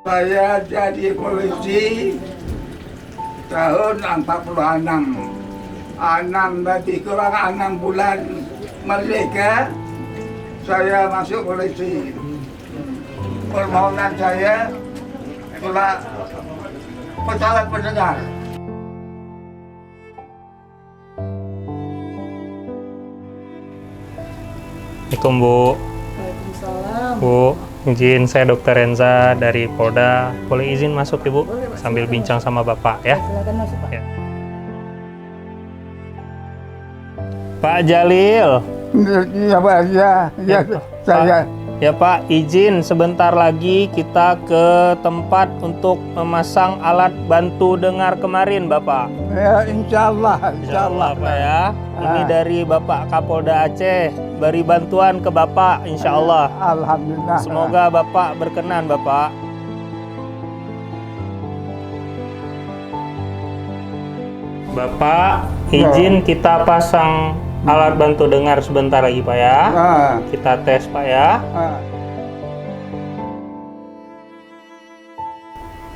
Saya jadi polisi tahun 46. 6 berarti kurang 6 bulan merdeka saya masuk polisi. Permohonan saya telah pesawat pendengar. Assalamualaikum Bu. Waalaikumsalam. Bu, izin saya Dr. Renza dari Polda. Boleh izin masuk Ibu? Boleh, Pak. Sambil bincang sama Bapak ya. Silakan masuk, Pak. Ya. Pak Jalil. Ya Pak, ya saya. Ya Pak, izin sebentar lagi kita ke tempat untuk memasang alat bantu dengar kemarin Bapak. Ya insya Allah Pak ya. Ini dari Bapak Kapolda Aceh, beri bantuan ke Bapak insya Allah. Alhamdulillah. Semoga Bapak berkenan Bapak. Bapak, izin kita pasang alat bantu dengar sebentar lagi Pak ya. Kita tes Pak ya.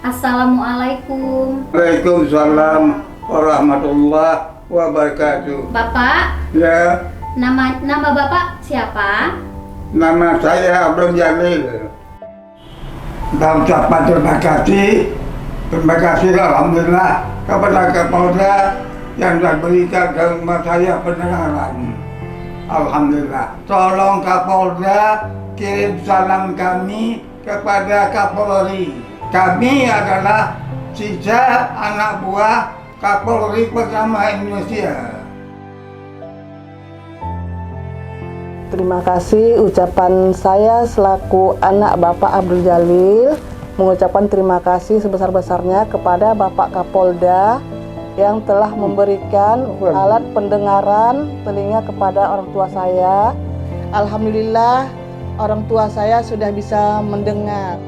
Assalamualaikum. Waalaikumsalam warahmatullahi wabarakatuh. Bapak, Ya, nama Bapak siapa? nama saya Abdul Jalil. Dan ucapan terima kasih alhamdulillah kepada Kapolda yang telah berikan ke rumah saya pendengaran. Alhamdulillah. Tolong Kapolda kirim salam kami kepada Kapolri. Kami adalah sisa anak buah Kapolri pertama Indonesia. Terima kasih ucapan saya selaku anak Bapak Abdul Jalil mengucapkan terima kasih sebesar-besarnya kepada Bapak Kapolda yang telah memberikan alat pendengaran telinga kepada orang tua saya. Alhamdulillah orang tua saya sudah bisa mendengar.